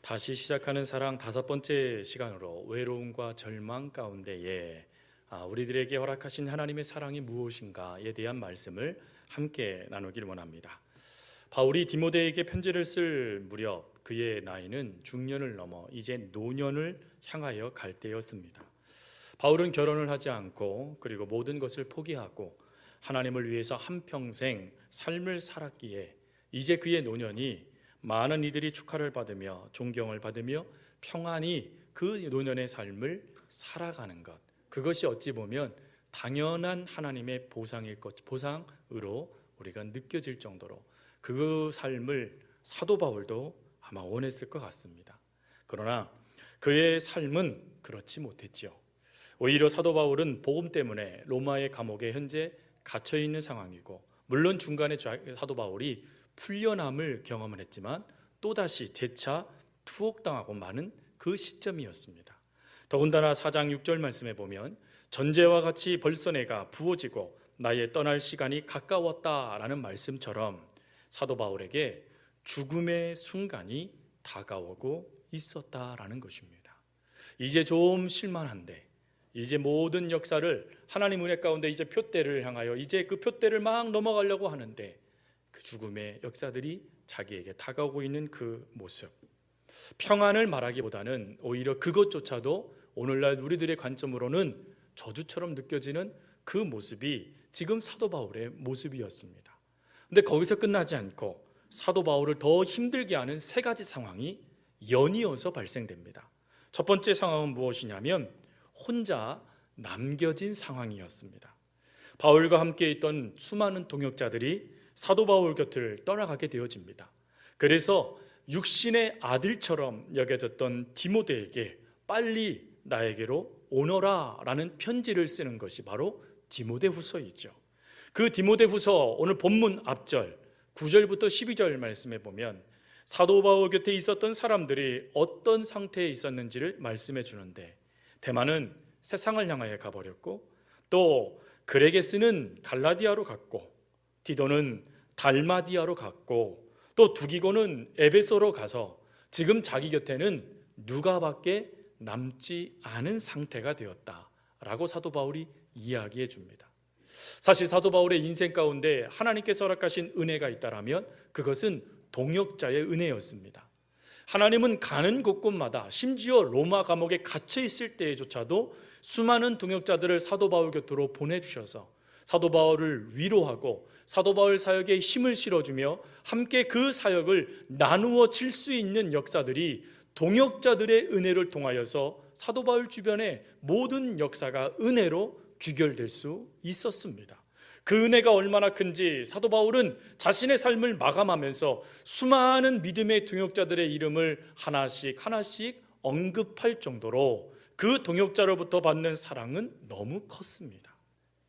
다시 시작하는 사랑 5번째 시간으로 외로움과 절망 가운데에 우리들에게 허락하신 하나님의 사랑이 무엇인가에 대한 말씀을 함께 나누기를 원합니다. 바울이 디모데에게 편지를 쓸 무렵 그의 나이는 중년을 넘어 이제 노년을 향하여 갈 때였습니다. 바울은 결혼을 하지 않고 그리고 모든 것을 포기하고 하나님을 위해서 한평생 삶을 살았기에 이제 그의 노년이 많은 이들이 축하를 받으며 존경을 받으며 평안히 그 노년의 삶을 살아가는 것, 그것이 어찌 보면 당연한 하나님의 보상으로 우리가 느껴질 정도로 그 삶을 사도 바울도 아마 원했을 것 같습니다. 그러나 그의 삶은 그렇지 못했죠. 오히려 사도 바울은 복음 때문에 로마의 감옥에 현재 갇혀 있는 상황이고, 물론 중간에 사도 바울이 풀려남을 경험을 했지만 또다시 재차 투옥당하고 마는 그 시점이었습니다. 더군다나 4장 6절 말씀에 보면 전제와 같이 벌써 내가 부어지고 나의 떠날 시간이 가까웠다라는 말씀처럼 사도 바울에게 죽음의 순간이 다가오고 있었다라는 것입니다. 이제 좀 실만한데, 이제 모든 역사를 하나님 은혜 가운데 이제 표대를 향하여 이제 그 표대를 막 넘어가려고 하는데 그 죽음의 역사들이 자기에게 다가오고 있는 그 모습, 평안을 말하기보다는 오히려 그것조차도 오늘날 우리들의 관점으로는 저주처럼 느껴지는 그 모습이 지금 사도 바울의 모습이었습니다. 근데 거기서 끝나지 않고 사도 바울을 더 힘들게 하는 3가지 상황이 연이어서 발생됩니다. 첫 번째 상황은 무엇이냐면 혼자 남겨진 상황이었습니다. 바울과 함께 있던 수많은 동역자들이 사도 바울 곁을 떠나가게 되어집니다. 그래서 육신의 아들처럼 여겨졌던 디모데에게 빨리 나에게로 오너라 라는 편지를 쓰는 것이 바로 디모데후서이죠. 그 디모데후서 오늘 본문 앞절 9절부터 12절 말씀에 보면 사도 바울 곁에 있었던 사람들이 어떤 상태에 있었는지를 말씀해 주는데, 데마는 세상을 향하여 가버렸고, 또 그에게 쓰는 갈라디아로 갔고, 디도는 달마디아로 갔고, 또 두기고는 에베소로 가서 지금 자기 곁에는 누가밖에 남지 않은 상태가 되었다라고 사도 바울이 이야기해 줍니다. 사실 사도 바울의 인생 가운데 하나님께서 허락하신 은혜가 있다라면 그것은 동역자의 은혜였습니다. 하나님은 가는 곳곳마다, 심지어 로마 감옥에 갇혀 있을 때조차도 수많은 동역자들을 사도 바울 곁으로 보내주셔서 사도 바울을 위로하고 사도 바울 사역에 힘을 실어주며 함께 그 사역을 나누어 질 수 있는 역사들이 동역자들의 은혜를 통하여서 사도 바울 주변의 모든 역사가 은혜로 귀결될 수 있었습니다. 그 은혜가 얼마나 큰지 사도 바울은 자신의 삶을 마감하면서 수많은 믿음의 동역자들의 이름을 하나씩 언급할 정도로 그 동역자로부터 받는 사랑은 너무 컸습니다.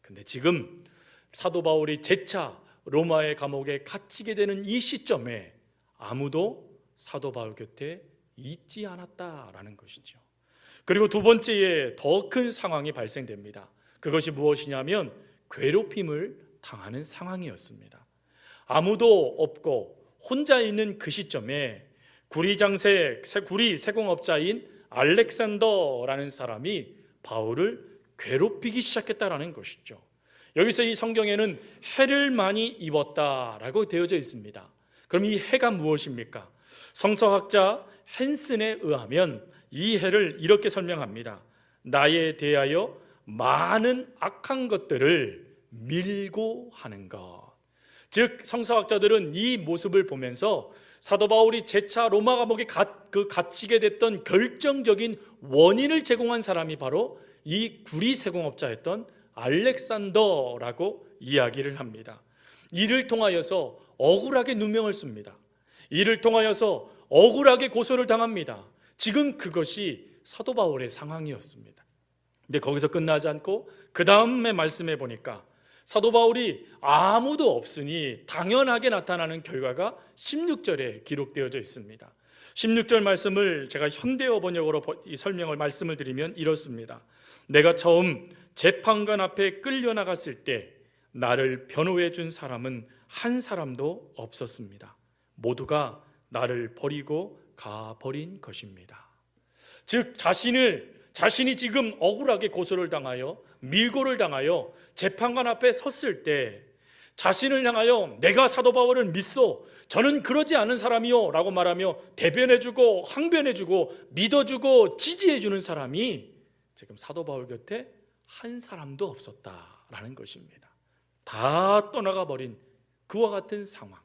근데 지금 사도 바울이 재차 로마의 감옥에 갇히게 되는 이 시점에 아무도 사도 바울 곁에 있지 않았다라는 것이죠. 그리고 두 번째에 더 큰 상황이 발생됩니다. 그것이 무엇이냐면 괴롭힘을 당하는 상황이었습니다. 아무도 없고 혼자 있는 그 시점에 구리 세공업자인 알렉산더라는 사람이 바울을 괴롭히기 시작했다라는 것이죠. 여기서 이 성경에는 해를 많이 입었다라고 되어져 있습니다. 그럼 이 해가 무엇입니까? 성서학자 헨슨에 의하면 이 해를 이렇게 설명합니다. 나에 대하여 많은 악한 것들을 밀고 하는 것. 즉 성서학자들은 이 모습을 보면서 사도 바울이 재차 로마 감옥에 갇히게 됐던 결정적인 원인을 제공한 사람이 바로 이 구리 세공업자였던 알렉산더라고 이야기를 합니다. 이를 통하여서 억울하게 누명을 씁니다. 이를 통하여서 억울하게 고소를 당합니다. 지금 그것이 사도 바울의 상황이었습니다. 근데 거기서 끝나지 않고 그 다음에 말씀해 보니까 사도 바울이 아무도 없으니 당연하게 나타나는 결과가 16절에 기록되어져 있습니다. 16절 말씀을 제가 현대어 번역으로 말씀을 드리면 이렇습니다. 내가 처음 재판관 앞에 끌려나갔을 때 나를 변호해 준 사람은 한 사람도 없었습니다. 모두가 나를 버리고 가버린 것입니다. 즉 자신이 지금 억울하게 고소를 당하여 밀고를 당하여 재판관 앞에 섰을 때 자신을 향하여 내가 사도 바울을 믿소, 저는 그러지 않은 사람이요 라고 말하며 대변해주고 항변해주고 믿어주고 지지해주는 사람이 지금 사도 바울 곁에 한 사람도 없었다라는 것입니다. 다 떠나가 버린 그와 같은 상황,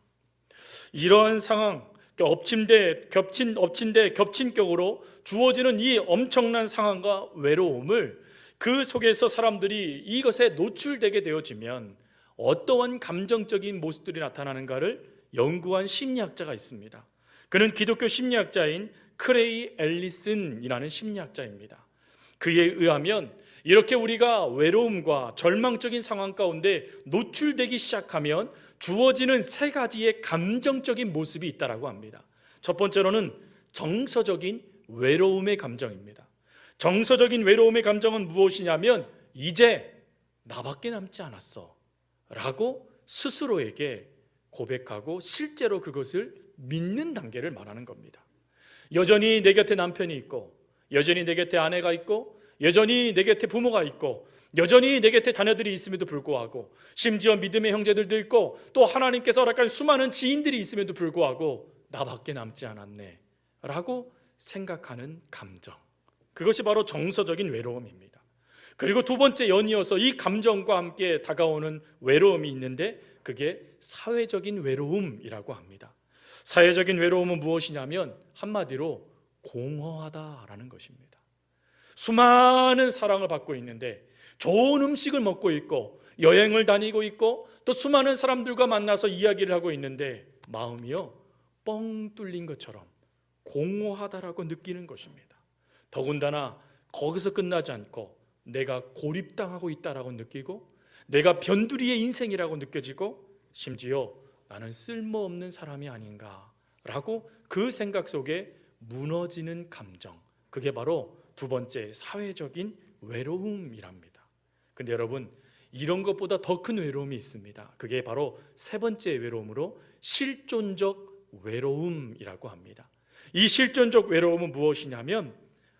이러한 상황, 엎친 데 겹친 격으로 주어지는 이 엄청난 상황과 외로움을 그 속에서 사람들이 이것에 노출되게 되어지면 어떠한 감정적인 모습들이 나타나는가를 연구한 심리학자가 있습니다. 그는 기독교 심리학자인 크레이 앨리슨이라는 심리학자입니다. 그에 의하면 이렇게 우리가 외로움과 절망적인 상황 가운데 노출되기 시작하면 주어지는 세 가지의 감정적인 모습이 있다고 합니다. 첫 번째로는 정서적인 외로움의 감정입니다. 정서적인 외로움의 감정은 무엇이냐면 이제 나밖에 남지 않았어 라고 스스로에게 고백하고 실제로 그것을 믿는 단계를 말하는 겁니다. 여전히 내 곁에 남편이 있고, 여전히 내 곁에 아내가 있고, 여전히 내 곁에 부모가 있고, 여전히 내 곁에 자녀들이 있음에도 불구하고, 심지어 믿음의 형제들도 있고, 또 하나님께서 허락한 수많은 지인들이 있음에도 불구하고 나밖에 남지 않았네 라고 생각하는 감정, 그것이 바로 정서적인 외로움입니다. 그리고 두 번째 연이어서 이 감정과 함께 다가오는 외로움이 있는데 그게 사회적인 외로움이라고 합니다. 사회적인 외로움은 무엇이냐면 한마디로 공허하다라는 것입니다. 수많은 사랑을 받고 있는데, 좋은 음식을 먹고 있고, 여행을 다니고 있고, 또 수많은 사람들과 만나서 이야기를 하고 있는데 마음이요 뻥 뚫린 것처럼 공허하다라고 느끼는 것입니다. 더군다나 거기서 끝나지 않고 내가 고립당하고 있다라고 느끼고, 내가 변두리의 인생이라고 느껴지고, 심지어 나는 쓸모없는 사람이 아닌가라고 그 생각 속에 무너지는 감정, 그게 바로 두 번째 사회적인 외로움이랍니다. 근데 여러분, 이런 것보다 더 큰 외로움이 있습니다. 그게 바로 세 번째 외로움으로 실존적 외로움이라고 합니다. 이 실존적 외로움은 무엇이냐면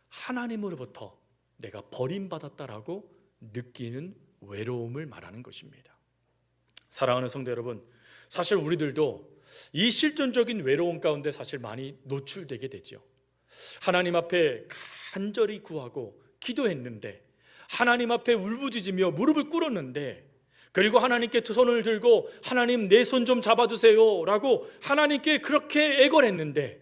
하나님으로부터 내가 버림받았다라고 느끼는 외로움을 말하는 것입니다. 사랑하는 성도 여러분, 사실 우리들도 이 실존적인 외로움 가운데 사실 많이 노출되게 되죠. 하나님 앞에 간절히 구하고 기도했는데, 하나님 앞에 울부짖으며 무릎을 꿇었는데, 그리고 하나님께 두 손을 들고 하나님 내 손 좀 잡아주세요 라고 하나님께 그렇게 애걸했는데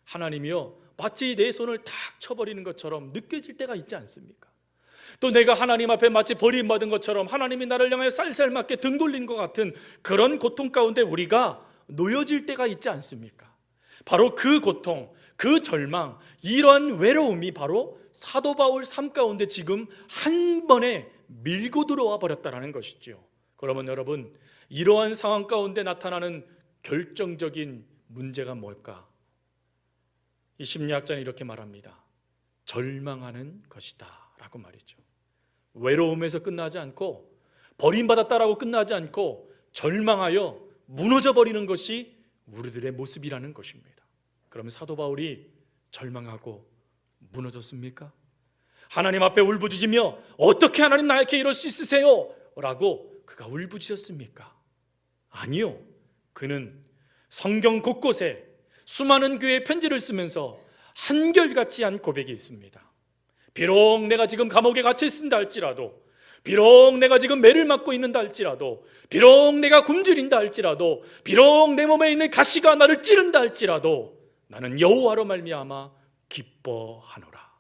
하나님이요 마치 내 손을 탁 쳐버리는 것처럼 느껴질 때가 있지 않습니까? 또 내가 하나님 앞에 마치 버림받은 것처럼 하나님이 나를 향해 쌀쌀맞게 등 돌린 것 같은 그런 고통 가운데 우리가 놓여질 때가 있지 않습니까? 바로 그 고통, 그 절망, 이러한 외로움이 바로 사도 바울 삶 가운데 지금 한 번에 밀고 들어와 버렸다는 것이죠. 그러면 여러분, 이러한 상황 가운데 나타나는 결정적인 문제가 뭘까? 이 심리학자는 이렇게 말합니다. 절망하는 것이다 라고 말이죠. 외로움에서 끝나지 않고, 버림받았다라고 끝나지 않고 절망하여 무너져 버리는 것이 우리들의 모습이라는 것입니다. 그러면 사도 바울이 절망하고 무너졌습니까? 하나님 앞에 울부짖으며 어떻게 하나님 나에게 이럴 수 있으세요? 라고 그가 울부짖었습니까? 아니요. 그는 성경 곳곳에 수많은 교회에 편지를 쓰면서 한결같이 한 고백이 있습니다. 비록 내가 지금 감옥에 갇혀 있습니다 할지라도, 비록 내가 지금 매를 맞고 있는다 할지라도, 비록 내가 굶주린다 할지라도, 비록 내 몸에 있는 가시가 나를 찌른다 할지라도 나는 여호와로 말미암아 기뻐하노라.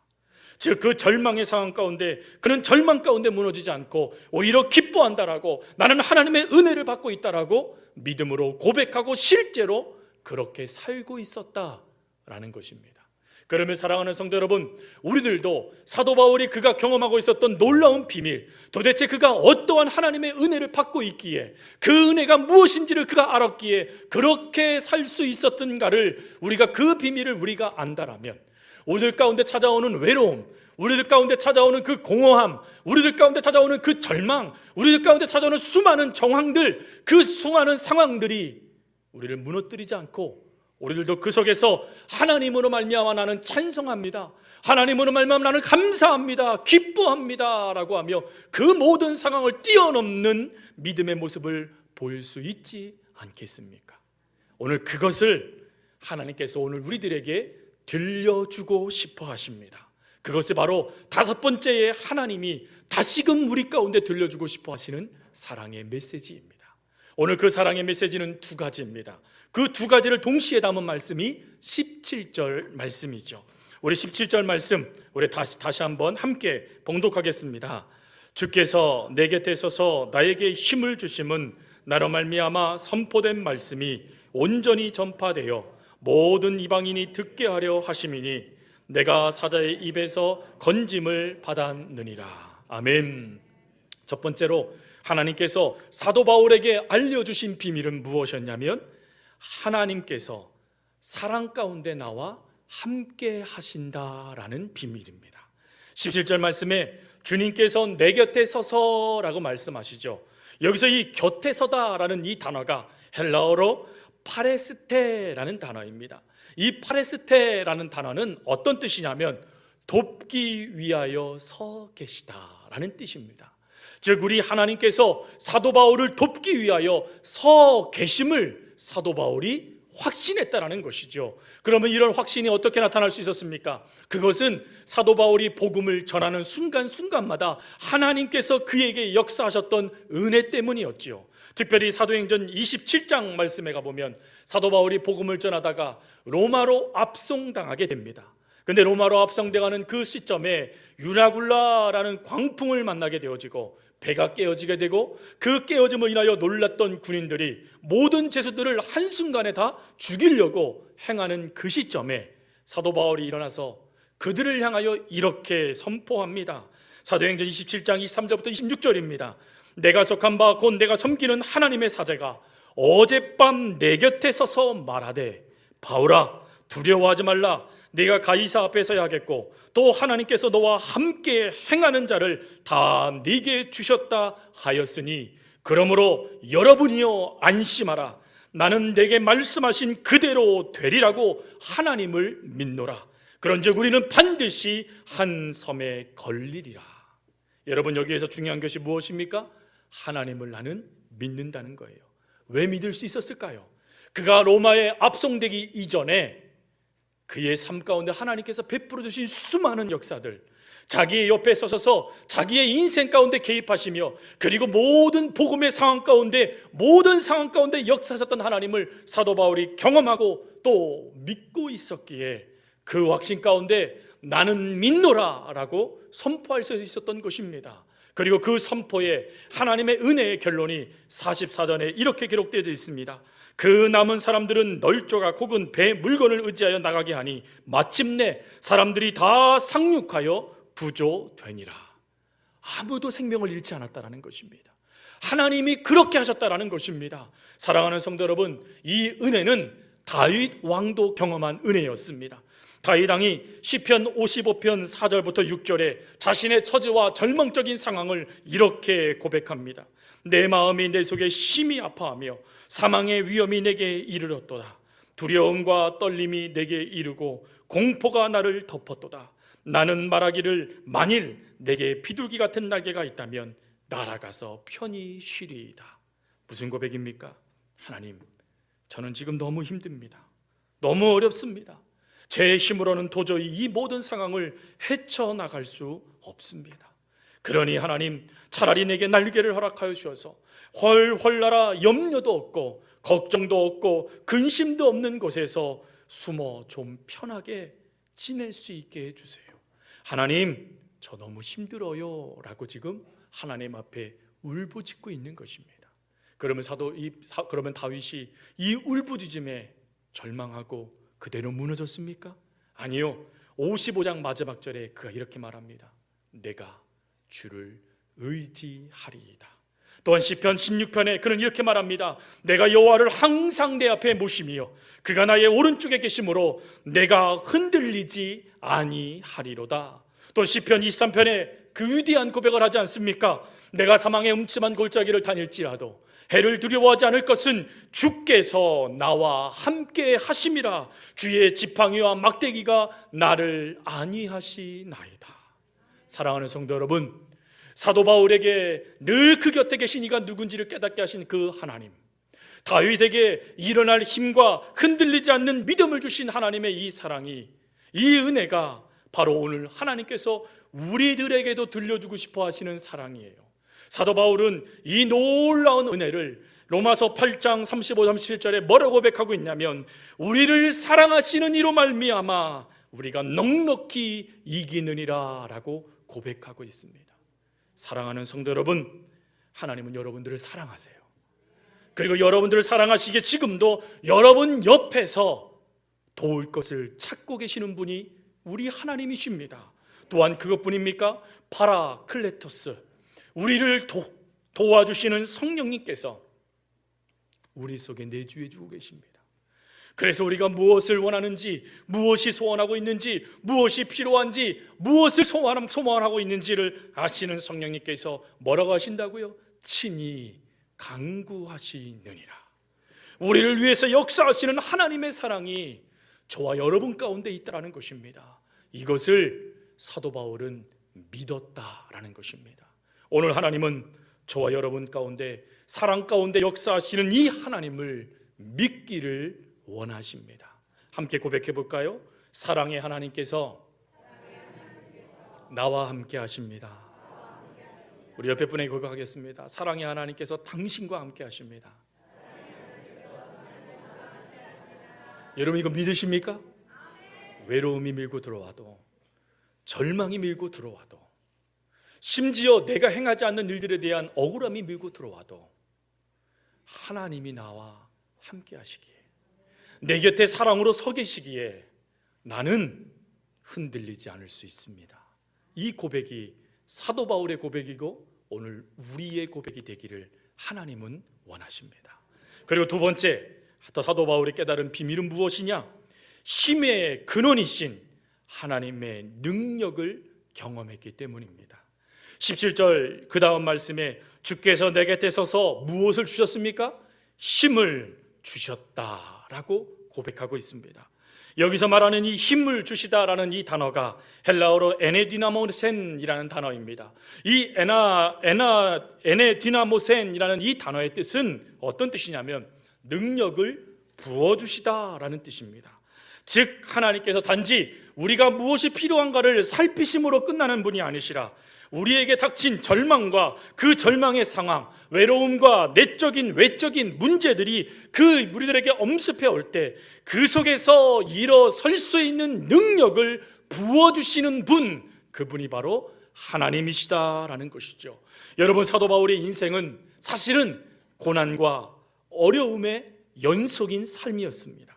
즉 그 절망의 상황 가운데 그는 절망 가운데 무너지지 않고 오히려 기뻐한다라고, 나는 하나님의 은혜를 받고 있다라고 믿음으로 고백하고 실제로 그렇게 살고 있었다라는 것입니다. 그러면 사랑하는 성도 여러분, 우리들도 사도 바울이 그가 경험하고 있었던 놀라운 비밀, 도대체 그가 어떠한 하나님의 은혜를 받고 있기에, 그 은혜가 무엇인지를 그가 알았기에 그렇게 살 수 있었던가를, 우리가 그 비밀을 우리가 안다라면 우리들 가운데 찾아오는 외로움, 우리들 가운데 찾아오는 그 공허함, 우리들 가운데 찾아오는 그 절망, 우리들 가운데 찾아오는 수많은 정황들, 그 수많은 상황들이 우리를 무너뜨리지 않고 우리들도 그 속에서 하나님으로 말미암아 나는 찬송합니다, 하나님으로 말미암아 나는 감사합니다, 기뻐합니다 라고 하며 그 모든 상황을 뛰어넘는 믿음의 모습을 보일 수 있지 않겠습니까? 오늘 그것을 하나님께서 오늘 우리들에게 들려주고 싶어 하십니다. 그것이 바로 다섯 번째에 하나님이 다시금 우리 가운데 들려주고 싶어 하시는 사랑의 메시지입니다. 오늘 그 사랑의 메시지는 두 가지입니다. 그 두 가지를 동시에 담은 말씀이 17절 말씀이죠. 우리 17절 말씀 우리 다시 한번 함께 봉독하겠습니다. 주께서 내 곁에 서서 나에게 힘을 주심은 나로 말미암아 선포된 말씀이 온전히 전파되어 모든 이방인이 듣게 하려 하심이니 내가 사자의 입에서 건짐을 받았느니라. 아멘. 첫 번째로 하나님께서 사도 바울에게 알려주신 비밀은 무엇이었냐면 하나님께서 사랑 가운데 나와 함께 하신다라는 비밀입니다. 17절 말씀에 주님께서 내 곁에 서서라고 말씀하시죠. 여기서 이 곁에 서다라는 이 단어가 헬라어로 파레스테라는 단어입니다. 이 파레스테라는 단어는 어떤 뜻이냐면 돕기 위하여 서 계시다라는 뜻입니다. 즉 우리 하나님께서 사도 바울을 돕기 위하여 서 계심을 사도 바울이 확신했다라는 것이죠. 그러면 이런 확신이 어떻게 나타날 수 있었습니까? 그것은 사도 바울이 복음을 전하는 순간순간마다 하나님께서 그에게 역사하셨던 은혜 때문이었죠. 특별히 사도행전 27장 말씀에 가보면 사도 바울이 복음을 전하다가 로마로 압송당하게 됩니다. 근데 로마로 압송당하는 그 시점에 유라굴라라는 광풍을 만나게 되어지고 배가 깨어지게 되고 그 깨어짐을 인하여 놀랐던 군인들이 모든 제수들을 한순간에 다 죽이려고 행하는 그 시점에 사도 바울이 일어나서 그들을 향하여 이렇게 선포합니다. 사도행전 27장 23절부터 26절입니다. 내가 속한 바 곧 내가 섬기는 하나님의 사제가 어젯밤 내 곁에 서서 말하되 바울아 두려워하지 말라. 네가 가이사 앞에 서야 하겠고 또 하나님께서 너와 함께 행하는 자를 다 네게 주셨다 하였으니 그러므로 여러분이여 안심하라. 나는 내게 말씀하신 그대로 되리라고 하나님을 믿노라. 그런즉 우리는 반드시 한 섬에 걸리리라. 여러분 여기에서 중요한 것이 무엇입니까? 하나님을 나는 믿는다는 거예요. 왜 믿을 수 있었을까요? 그가 로마에 압송되기 이전에 그의 삶 가운데 하나님께서 베풀어 주신 수많은 역사들, 자기의 옆에 서셔서 자기의 인생 가운데 개입하시며 그리고 모든 복음의 상황 가운데 역사하셨던 하나님을 사도 바울이 경험하고 또 믿고 있었기에 그 확신 가운데 나는 믿노라 라고 선포할 수 있었던 것입니다. 그리고 그 선포에 하나님의 은혜의 결론이 44전에 이렇게 기록되어 있습니다. 그 남은 사람들은 널조각 혹은 배 물건을 의지하여 나가게 하니 마침내 사람들이 다 상륙하여 구조되니라. 아무도 생명을 잃지 않았다는 것입니다. 하나님이 그렇게 하셨다는 것입니다. 사랑하는 성도 여러분, 이 은혜는 다윗 왕도 경험한 은혜였습니다. 다윗 왕이 시편 55편 4절부터 6절에 자신의 처지와 절망적인 상황을 이렇게 고백합니다. 내 마음이 내 속에 심히 아파하며 사망의 위험이 내게 이르렀도다. 두려움과 떨림이 내게 이르고 공포가 나를 덮었도다. 나는 말하기를 만일 내게 비둘기 같은 날개가 있다면 날아가서 편히 쉬리이다. 무슨 고백입니까? 하나님, 저는 지금 너무 힘듭니다. 너무 어렵습니다. 제 힘으로는 도저히 이 모든 상황을 헤쳐나갈 수 없습니다. 그러니 하나님, 차라리 내게 날개를 허락하여 주셔서 훨훨 날아 염려도 없고 걱정도 없고 근심도 없는 곳에서 숨어 좀 편하게 지낼 수 있게 해주세요. 하나님, 저 너무 힘들어요 라고 지금 하나님 앞에 울부짖고 있는 것입니다. 그러면 다윗이 이 울부짖음에 절망하고 그대로 무너졌습니까? 아니요. 55장 마지막 절에 그가 이렇게 말합니다. 내가 주를 의지하리이다. 또한 시편 16편에 그는 이렇게 말합니다. 내가 여호와를 항상 내 앞에 모시며 그가 나의 오른쪽에 계심으로 내가 흔들리지 아니하리로다. 또 시편 23편에 그 위대한 고백을 하지 않습니까? 내가 사망의 음침한 골짜기를 다닐지라도 해를 두려워하지 않을 것은 주께서 나와 함께 하심이라. 주의 지팡이와 막대기가 나를 안위하시나이다. 사랑하는 성도 여러분, 사도 바울에게 늘 그 곁에 계신 이가 누군지를 깨닫게 하신 그 하나님, 다윗에게 일어날 힘과 흔들리지 않는 믿음을 주신 하나님의 이 사랑이, 이 은혜가 바로 오늘 하나님께서 우리들에게도 들려주고 싶어 하시는 사랑이에요. 사도 바울은 이 놀라운 은혜를 로마서 8장 35, 37절에 뭐라고 고백하고 있냐면, 우리를 사랑하시는 이로 말미암아 우리가 넉넉히 이기느니라 라고 고백하고 있습니다. 사랑하는 성도 여러분, 하나님은 여러분들을 사랑하세요. 그리고 여러분들을 사랑하시기에 지금도 여러분 옆에서 도울 것을 찾고 계시는 분이 우리 하나님이십니다. 또한 그것뿐입니까? 파라클레토스, 우리를 도와주시는 성령님께서 우리 속에 내주해 주고 계십니다. 그래서 우리가 무엇을 원하는지, 무엇이 소원하고 있는지, 무엇이 필요한지, 무엇을 소원하고 있는지를 아시는 성령님께서 뭐라고 하신다고요? 친히 간구하시느니라. 우리를 위해서 역사하시는 하나님의 사랑이 저와 여러분 가운데 있다는 것입니다. 이것을 사도 바울은 믿었다라는 것입니다. 오늘 하나님은 저와 여러분 가운데 사랑 가운데 역사하시는 이 하나님을 믿기를 원하십니다. 함께 고백해 볼까요? 사랑의 하나님께서 나와 함께 하십니다. 우리 옆에 분에게 고백하겠습니다. 사랑의 하나님께서 당신과 함께 하십니다. 여러분 이거 믿으십니까? 외로움이 밀고 들어와도, 절망이 밀고 들어와도, 심지어 내가 행하지 않는 일들에 대한 억울함이 밀고 들어와도 하나님이 나와 함께 하시기에, 내 곁에 사랑으로 서 계시기에 나는 흔들리지 않을 수 있습니다. 이 고백이 사도 바울의 고백이고 오늘 우리의 고백이 되기를 하나님은 원하십니다. 그리고 두 번째, 사도 바울이 깨달은 비밀은 무엇이냐? 힘의 근원이신 하나님의 능력을 경험했기 때문입니다. 17절 그 다음 말씀에 주께서 내 곁에 서서 무엇을 주셨습니까? 힘을 주셨다라고 고백하고 있습니다. 여기서 말하는 이 힘을 주시다라는 이 단어가 헬라어로 에네디나모센이라는 단어입니다. 이 에네디나모센이라는 이 단어의 뜻은 어떤 뜻이냐면 능력을 부어주시다라는 뜻입니다. 즉 하나님께서 단지 우리가 무엇이 필요한가를 살피심으로 끝나는 분이 아니시라, 우리에게 닥친 절망과 그 절망의 상황, 외로움과 내적인 외적인 문제들이 그 우리들에게 엄습해 올 때 그 속에서 일어설 수 있는 능력을 부어주시는 분, 그분이 바로 하나님이시다라는 것이죠. 여러분, 사도 바울의 인생은 사실은 고난과 어려움의 연속인 삶이었습니다.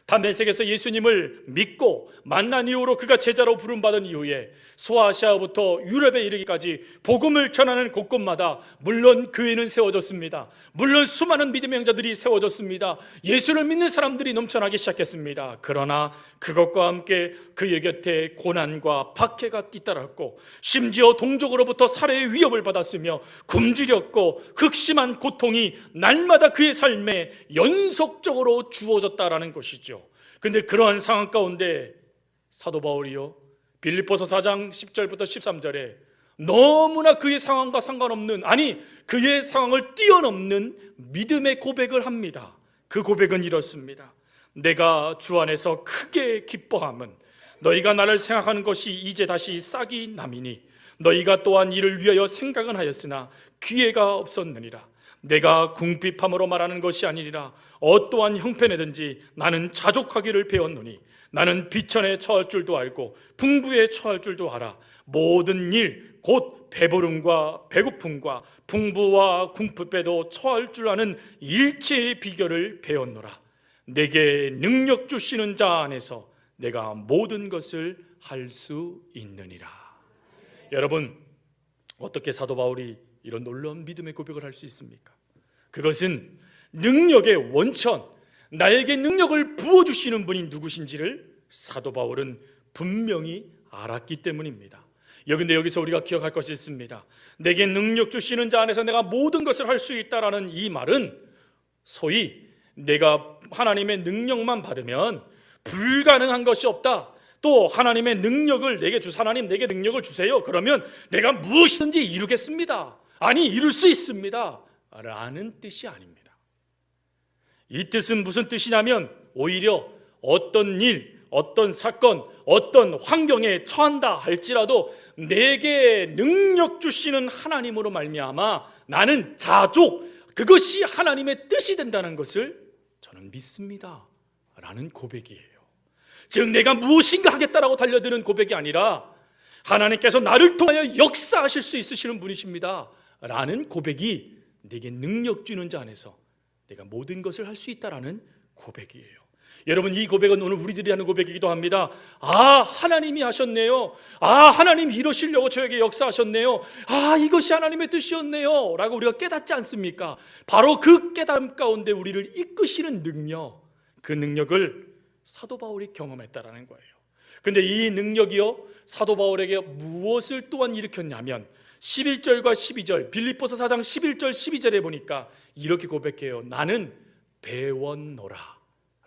담메색에서 예수님을 믿고 만난 이후로 그가 제자로 부름받은 이후에 소아시아부터 유럽에 이르기까지 복음을 전하는 곳곳마다 물론 교회는 세워졌습니다. 물론 수많은 믿음의 형제들이 세워졌습니다. 예수를 믿는 사람들이 넘쳐나기 시작했습니다. 그러나 그것과 함께 그의 곁에 고난과 박해가 뒤따랐고 심지어 동족으로부터 살해의 위협을 받았으며 굶주렸고 극심한 고통이 날마다 그의 삶에 연속적으로 주어졌다라는 것이죠. 근데 그러한 상황 가운데 사도 바울이요, 빌립보서 4장 10절부터 13절에 너무나 그의 상황과 상관없는, 아니 그의 상황을 뛰어넘는 믿음의 고백을 합니다. 그 고백은 이렇습니다. 내가 주 안에서 크게 기뻐함은 너희가 나를 생각하는 것이 이제 다시 싹이 남이니 너희가 또한 이를 위하여 생각은 하였으나 기회가 없었느니라. 내가 궁핍함으로 말하는 것이 아니라 어떠한 형편에든지 나는 자족하기를 배웠노니 나는 비천에 처할 줄도 알고 풍부에 처할 줄도 알아. 모든 일 곧 배부름과 배고픔과 풍부와 궁핍에도 처할 줄 아는 일체의 비결을 배웠노라. 내게 능력 주시는 자 안에서 내가 모든 것을 할 수 있느니라. 여러분, 어떻게 사도 바울이 이런 놀라운 믿음의 고백을 할 수 있습니까? 그것은 능력의 원천, 나에게 능력을 부어주시는 분이 누구신지를 사도 바울은 분명히 알았기 때문입니다. 근데 여기서 우리가 기억할 것이 있습니다. 내게 능력 주시는 자 안에서 내가 모든 것을 할 수 있다라는 이 말은 소위 내가 하나님의 능력만 받으면 불가능한 것이 없다, 또 하나님의 능력을 내게 하나님 내게 능력을 주세요, 그러면 내가 무엇이든지 이루겠습니다, 아니 이룰 수 있습니다 라는 뜻이 아닙니다. 이 뜻은 무슨 뜻이냐면 오히려 어떤 일, 어떤 사건, 어떤 환경에 처한다 할지라도 내게 능력 주시는 하나님으로 말미암아 나는 자족, 그것이 하나님의 뜻이 된다는 것을 저는 믿습니다 라는 고백이에요. 즉 내가 무엇인가 하겠다라고 달려드는 고백이 아니라 하나님께서 나를 통하여 역사하실 수 있으시는 분이십니다 라는 고백이 내게 능력 주는 자 안에서 내가 모든 것을 할 수 있다라는 고백이에요. 여러분, 이 고백은 오늘 우리들이 하는 고백이기도 합니다. 아, 하나님이 하셨네요. 아, 하나님 이러시려고 저에게 역사하셨네요. 아, 이것이 하나님의 뜻이었네요 라고 우리가 깨닫지 않습니까? 바로 그 깨달음 가운데 우리를 이끄시는 능력, 그 능력을 사도 바울이 경험했다라는 거예요. 근데 이 능력이요, 사도 바울에게 무엇을 또한 일으켰냐면 11절과 12절, 빌립보서 4장 11절 12절에 보니까 이렇게 고백해요. 나는 배웠노라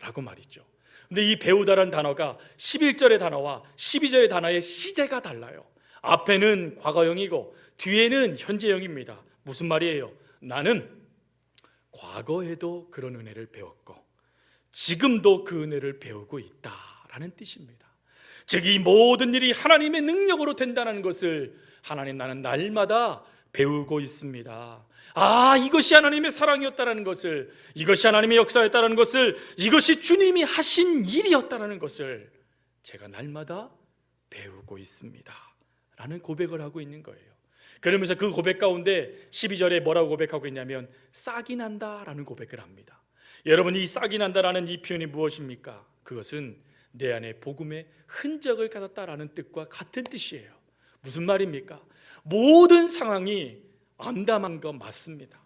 라고 말이죠. 근데 이 배우다라는 단어가 11절의 단어와 12절의 단어의 시제가 달라요. 앞에는 과거형이고 뒤에는 현재형입니다. 무슨 말이에요? 나는 과거에도 그런 은혜를 배웠고 지금도 그 은혜를 배우고 있다라는 뜻입니다. 즉 이 모든 일이 하나님의 능력으로 된다는 것을 하나님, 나는 날마다 배우고 있습니다. 아, 이것이 하나님의 사랑이었다는 것을, 이것이 하나님의 역사였다는 것을, 이것이 주님이 하신 일이었다는 것을 제가 날마다 배우고 있습니다 라는 고백을 하고 있는 거예요. 그러면서 그 고백 가운데 12절에 뭐라고 고백하고 있냐면 싹이 난다라는 고백을 합니다. 여러분, 이 싹이 난다라는 이 표현이 무엇입니까? 그것은 내 안에 복음의 흔적을 가졌다라는 뜻과 같은 뜻이에요. 무슨 말입니까? 모든 상황이 암담한 건 맞습니다.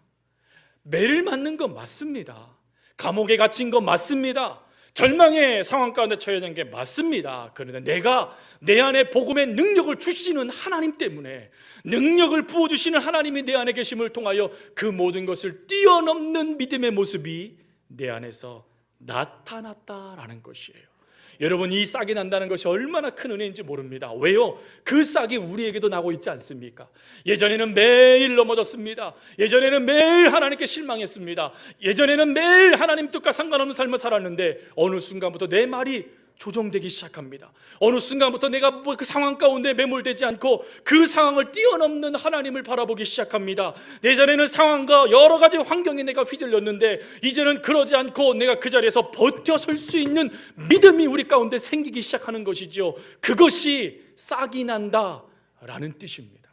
매를 맞는 건 맞습니다. 감옥에 갇힌 건 맞습니다. 절망의 상황 가운데 처해진 게 맞습니다. 그런데 내가 내 안에 복음의 능력을 주시는 하나님 때문에, 능력을 부어주시는 하나님이 내 안에 계심을 통하여 그 모든 것을 뛰어넘는 믿음의 모습이 내 안에서 나타났다라는 것이에요. 여러분, 이 싹이 난다는 것이 얼마나 큰 은혜인지 모릅니다. 왜요? 그 싹이 우리에게도 나고 있지 않습니까? 예전에는 매일 넘어졌습니다. 예전에는 매일 하나님께 실망했습니다. 예전에는 매일 하나님 뜻과 상관없는 삶을 살았는데 어느 순간부터 내 말이 조정되기 시작합니다. 어느 순간부터 내가 그 상황 가운데 매몰되지 않고 그 상황을 뛰어넘는 하나님을 바라보기 시작합니다. 예전에는 상황과 여러 가지 환경에 내가 휘둘렸는데 이제는 그러지 않고 내가 그 자리에서 버텨설 수 있는 믿음이 우리 가운데 생기기 시작하는 것이죠. 그것이 싹이 난다라는 뜻입니다.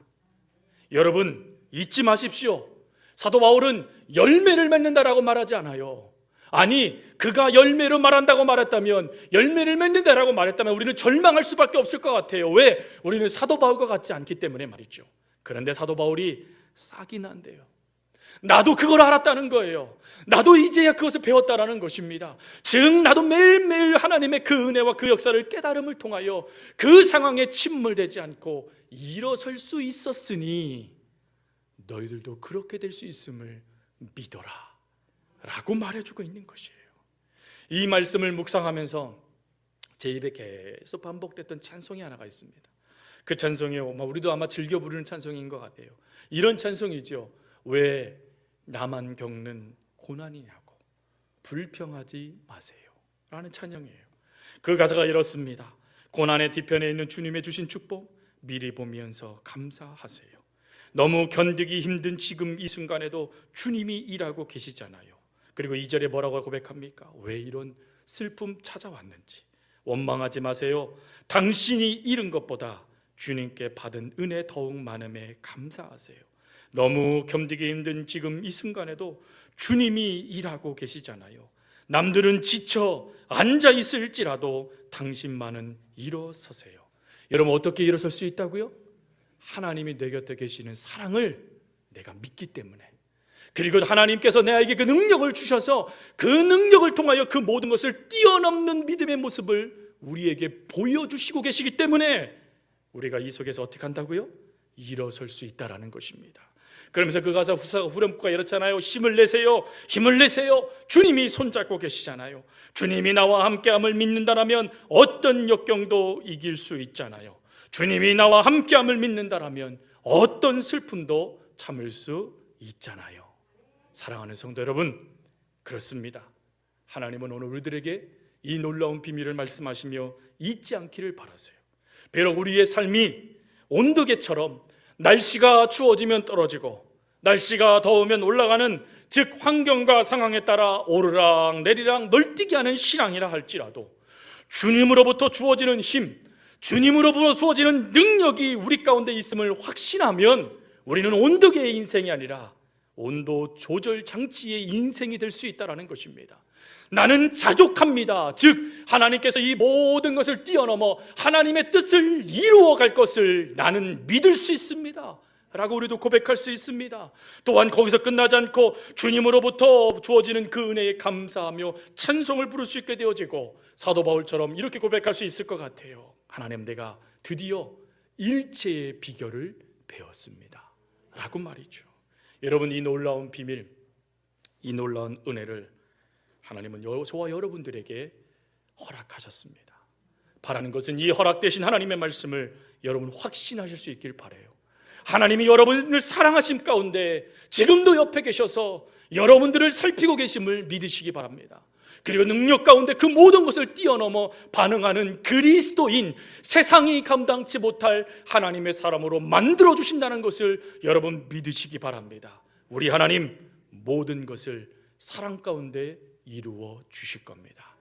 여러분, 잊지 마십시오. 사도 바울은 열매를 맺는다라고 말하지 않아요. 아니, 그가 열매로 말한다고 말했다면, 열매를 맺는다라고 말했다면 우리는 절망할 수밖에 없을 것 같아요. 왜? 우리는 사도 바울과 같지 않기 때문에 말이죠. 그런데 사도 바울이 싹이 난대요. 나도 그걸 알았다는 거예요. 나도 이제야 그것을 배웠다라는 것입니다. 즉 나도 매일매일 하나님의 그 은혜와 그 역사를 깨달음을 통하여 그 상황에 침몰되지 않고 일어설 수 있었으니 너희들도 그렇게 될 수 있음을 믿어라 라고 말해주고 있는 것이에요. 이 말씀을 묵상하면서 제 입에 계속 반복됐던 찬송이 하나가 있습니다. 그 찬송이 우리도 아마 즐겨 부르는 찬송인 것 같아요. 이런 찬송이죠. 왜 나만 겪는 고난이냐고 불평하지 마세요 라는 찬양이에요. 그 가사가 이렇습니다. 고난의 뒤편에 있는 주님의 주신 축복 미리 보면서 감사하세요. 너무 견디기 힘든 지금 이 순간에도 주님이 일하고 계시잖아요. 그리고 2절에 뭐라고 고백합니까? 왜 이런 슬픔 찾아왔는지 원망하지 마세요. 당신이 잃은 것보다 주님께 받은 은혜 더욱 많음에 감사하세요. 너무 견디기 힘든 지금 이 순간에도 주님이 일하고 계시잖아요. 남들은 지쳐 앉아 있을지라도 당신만은 일어서세요. 여러분, 어떻게 일어설 수 있다고요? 하나님이 내 곁에 계시는 사랑을 내가 믿기 때문에, 그리고 하나님께서 내게 그 능력을 주셔서 그 능력을 통하여 그 모든 것을 뛰어넘는 믿음의 모습을 우리에게 보여주시고 계시기 때문에 우리가 이 속에서 어떻게 한다고요? 일어설 수 있다라는 것입니다. 그러면서 그 가사 후렴구가 이렇잖아요. 힘을 내세요, 힘을 내세요. 주님이 손잡고 계시잖아요. 주님이 나와 함께함을 믿는다라면 어떤 역경도 이길 수 있잖아요. 주님이 나와 함께함을 믿는다라면 어떤 슬픔도 참을 수 있잖아요. 사랑하는 성도 여러분, 그렇습니다. 하나님은 오늘 우리들에게 이 놀라운 비밀을 말씀하시며 잊지 않기를 바라세요. 비록 우리의 삶이 온도계처럼 날씨가 추워지면 떨어지고 날씨가 더우면 올라가는, 즉 환경과 상황에 따라 오르락 내리락 널뛰게 하는 신앙이라 할지라도 주님으로부터 주어지는 힘, 주님으로부터 주어지는 능력이 우리 가운데 있음을 확신하면 우리는 온도계의 인생이 아니라 온도 조절 장치의 인생이 될 수 있다는 것입니다. 나는 자족합니다. 즉 하나님께서 이 모든 것을 뛰어넘어 하나님의 뜻을 이루어 갈 것을 나는 믿을 수 있습니다 라고 우리도 고백할 수 있습니다. 또한 거기서 끝나지 않고 주님으로부터 주어지는 그 은혜에 감사하며 찬송을 부를 수 있게 되어지고 사도 바울처럼 이렇게 고백할 수 있을 것 같아요. 하나님, 내가 드디어 일체의 비결을 배웠습니다 라고 말이죠. 여러분, 이 놀라운 비밀, 이 놀라운 은혜를 하나님은 저와 여러분들에게 허락하셨습니다. 바라는 것은 이 허락되신 하나님의 말씀을 여러분 확신하실 수 있길 바라요. 하나님이 여러분을 사랑하심 가운데 지금도 옆에 계셔서 여러분들을 살피고 계심을 믿으시기 바랍니다. 그리고 능력 가운데 그 모든 것을 뛰어넘어 반응하는 그리스도인, 세상이 감당치 못할 하나님의 사람으로 만들어 주신다는 것을 여러분 믿으시기 바랍니다. 우리 하나님 모든 것을 사랑 가운데 이루어 주실 겁니다.